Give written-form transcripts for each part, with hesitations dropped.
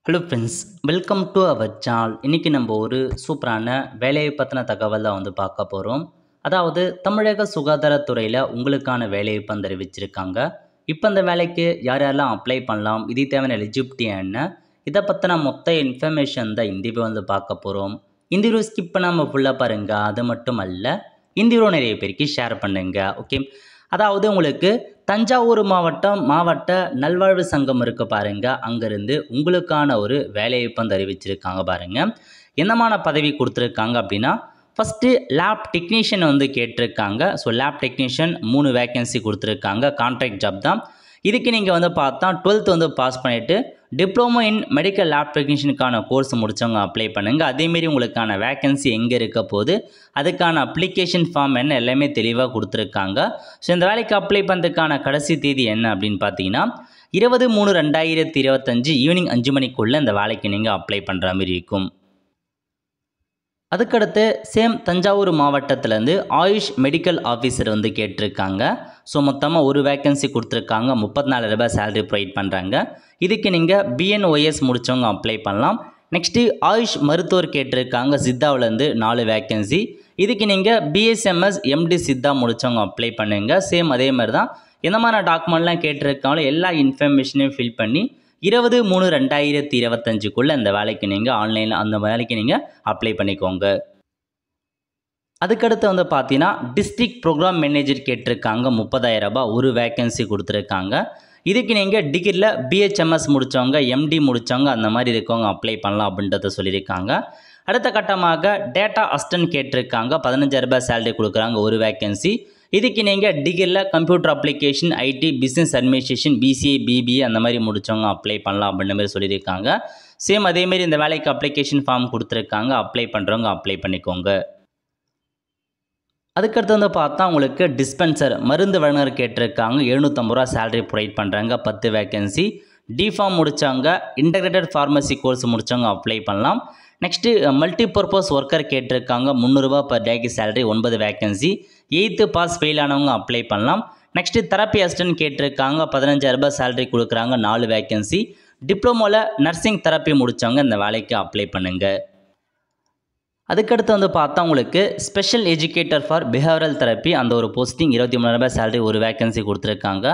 Hello friends, welcome to our channel. இன்றைக்கி நம்ம ஒரு சூப்பரான வேலையை பற்றின தகவல் தான் பார்க்க போகிறோம். அதாவது தமிழக சுகாதாரத்துறையில் உங்களுக்கான வேலைவாய்ப்பு தெரிவிச்சிருக்காங்க. இப்போ இந்த வேலைக்கு யார் யாரெல்லாம் அப்ளை பண்ணலாம், இது தேவையான எலிஜிபிலிட்டி என்ன, இதை பற்றின மொத்த இன்ஃபர்மேஷன் தான் இந்த வீடியோ பார்க்க போகிறோம். இந்த வீடியோ ஸ்கிப் பண்ணாமல் ஃபுல்லாக பாருங்கள். அது மட்டும் அல்ல, இந்த வீடியோ நிறைய பேருக்கு ஷேர் பண்ணுங்க. ஓகே, அதாவது உங்களுக்கு தஞ்சாவூர் மாவட்ட நல்வாழ்வு சங்கம் இருக்கு பாருங்க, அங்கேருந்து உங்களுக்கான ஒரு வேலைவாய்ப்பு அறிவிச்சிருக்காங்க பாருங்க. என்னமான பதவி கொடுத்துருக்காங்க அப்படின்னா, ஃபஸ்ட்டு லேப் டெக்னீஷியன் கேட்டிருக்காங்க. ஸோ லேப் டெக்னீஷியன் 3 வேக்கன்சி கொடுத்துருக்காங்க. கான்ட்ராக்ட் ஜாப் தான். இதுக்கு நீங்கள் பார்த்தா 12th பாஸ் பண்ணிவிட்டு டிப்ளமோ இன் மெடிக்கல் லேப் டெக்னீஷியனுக்கான கோர்ஸ் முடித்தவங்க அப்ளை பண்ணுங்கள். அதேமாரி உங்களுக்கான வேக்கன்சி எங்கே இருக்க போது, அதுக்கான அப்ளிகேஷன் ஃபார்ம் என்ன எல்லாமே தெளிவாக கொடுத்துருக்காங்க. ஸோ இந்த வேலைக்கு அப்ளை பண்ணுறதுக்கான கடைசி தேதி என்ன அப்படின்னு பார்த்தீங்கன்னா 20/3/2025 ஈவினிங் 5 மணிக்குள்ளே இந்த வேலைக்கு நீங்கள் அப்ளை பண்ணுற மாதிரி இருக்கும். அதுக்கடுத்து சேம் தஞ்சாவூர் மாவட்டத்திலேருந்து ஆயுஷ் மெடிக்கல் ஆஃபீஸர் கேட்டிருக்காங்க. ஸோ மொத்தமாக ஒரு வேக்கன்சி கொடுத்துருக்காங்க. 34,000 ரூபாய் சேலரி ப்ரொவைட் பண்ணுறாங்க. இதுக்கு நீங்கள் BNOS முடித்தவங்க அப்ளை பண்ணலாம். நெக்ஸ்ட்டு ஆயுஷ் மருத்துவர் கேட்டிருக்காங்க. சித்தாவிலேருந்து 4 வேக்கன்சி. இதுக்கு நீங்கள் BSMS MD சித்தா முடித்தவங்க அப்ளை பண்ணுங்கள். சேம் அதே மாதிரி தான் எந்த மாதிரி டாக்குமெண்ட்லாம் கேட்டிருக்காங்களோ எல்லா இன்ஃபர்மேஷனையும் ஃபில் பண்ணி 20/3/2025 இந்த வேலைக்கு நீங்கள் ஆன்லைனில் அந்த வேலைக்கு நீங்கள் அப்ளை பண்ணிக்கோங்க. அதுக்கடுத்து பார்த்தீங்கன்னா டிஸ்ட்ரிக்ட் ப்ரோக்ராம் மேனேஜர் கேட்டிருக்காங்க. 30,000 ரூபாய் ஒரு வேக்கன்சி கொடுத்துருக்காங்க. இதுக்கு நீங்கள் டிகிரியில் BHMS முடித்தவங்க, MD முடித்தவங்க அந்த மாதிரி இருக்கவங்க அப்ளை பண்ணலாம் அப்படின்றத சொல்லியிருக்காங்க. அடுத்த கட்டமாக டேட்டா அசிஸ்டன்ட் கேட்டிருக்காங்க. 15,000 ரூபாய் சேலரி கொடுக்குறாங்க ஒரு வேக்கன்சி. இதுக்கு நீங்கள் டிகிரியில் computer application, IT, business administration, BCA, BBA அந்த மாதிரி முடித்தவங்க அப்ளை பண்ணலாம் அப்படின்ற மாதிரி சொல்லியிருக்காங்க. சேம் அதேமாரி இந்த வேலைக்கு அப்ளிகேஷன் ஃபார்ம் கொடுத்துருக்காங்க. அப்ளை பண்ணுறவங்க அப்ளை பண்ணிக்கோங்க. அதுக்கடுத்து பார்த்தா உங்களுக்கு டிஸ்பென்சர் மருந்து வழங்குனர் கேட்டிருக்காங்க. 750 ரூபா சேலரி ப்ரொவைட் பண்ணுறாங்க. 10 வேக்கன்சி. டிஃபார்ம் முடித்தவங்க, இன்டகிரேட்டட் ஃபார்மசி கோர்ஸ் முடித்தவங்க அப்ளை பண்ணலாம். நெக்ஸ்ட்டு மல்டிபர்பஸ் ஒர்க்கர் கேட்டிருக்காங்க. 300 ரூபா பர் டேக்கு salary, 9 vacancy. 8th pass fail ஆனவங்க அப்ளை பண்ணலாம். நெக்ஸ்ட்டு தெரப்பி அசிஸ்டன்ட் கேட்டிருக்காங்க. 15,000 ரூபாய் சேலரி கொடுக்குறாங்க. 4 வேக்கன்சி. டிப்ளமோவில் நர்சிங் தெரப்பி முடித்தவங்க இந்த வேலைக்கு அப்ளை பண்ணுங்கள். அதுக்கடுத்து பார்த்தா உங்களுக்கு special educator for behavioural therapy அந்த ஒரு போஸ்டிங் 23,000 ரூபாய் சேலரி ஒரு வேக்கன்சி கொடுத்துருக்காங்க.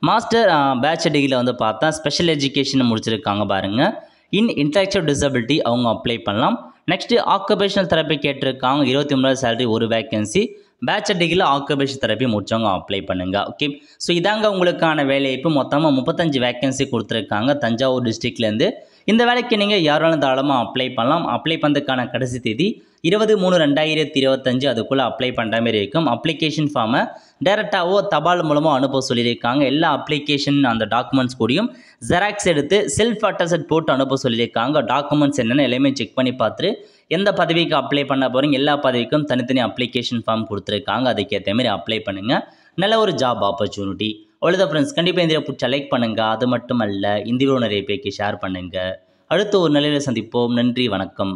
மாஸ்டர் பேச்சுலர் டிகிரியில் பார்த்தா ஸ்பெஷல் எஜுகேஷன் முடிச்சிருக்காங்க பாருங்கள். இன் இன்டெலெக்சுவல் டிசபிலிட்டி அவங்க அப்ளை பண்ணலாம். நெக்ஸ்ட்டு ஆக்குபேஷனல் தெரப்பி கேட்டிருக்காங்க. 23,000 ரூபாய் சேலரி ஒரு வேக்கன்சி. பேச்சுலர் டிகிரியில் ஆக்குபேஷன் தெரப்பி முடித்தவங்க அப்ளை பண்ணுங்கள். ஓகே, ஸோ இதாங்க உங்களுக்கான வேலைவாய்ப்பு. மொத்தமாக 35 வேக்கன்சி கொடுத்துருக்காங்க தஞ்சாவூர் டிஸ்ட்ரிக்ட்லேருந்து. இந்த வேலைக்கு நீங்கள் யாராலும் தாராளமாக அப்ளை பண்ணலாம். அப்ளை பண்ணுறதுக்கான கடைசி தேதி 20/3/2025 அதுக்குள்ளே அப்ளை பண்ணுற மாதிரி இருக்கும். அப்ளிகேஷன் ஃபார்மை டேரெக்டாகவோ தபால் மூலமாக அனுப்ப சொல்லியிருக்காங்க. எல்லா அப்ளிகேஷன் அந்த டாக்குமெண்ட்ஸ் கூடயும் ஜெராக்ஸ் எடுத்து செல்ஃப் அட்டஸ்டட் போட்டு அனுப்ப சொல்லியிருக்காங்க. டாக்குமெண்ட்ஸ் என்னென்னு எல்லாமே செக் பண்ணி பார்த்துட்டு எந்த பதவிக்கு அப்ளை பண்ண போகிறீங்க, எல்லா பதவிக்கும் தனித்தனி அப்ளிகேஷன் ஃபார்ம் கொடுத்துருக்காங்க. அதுக்கேற்ற மாதிரி அப்ளை பண்ணுங்கள். நல்ல ஒரு ஜாப் ஆப்பர்ச்சுனிட்டி. அவ்வளோதான் ஃப்ரெண்ட்ஸ், கண்டிப்பாக இந்த வீடியோ பிடிச்சா லைக் பண்ணுங்கள். அது மட்டும் அல்ல, இந்த வீடியோ நிறைய பேருக்கு ஷேர் பண்ணுங்கள். அடுத்து ஒரு நிலையில் சந்திப்போம். நன்றி, வணக்கம்.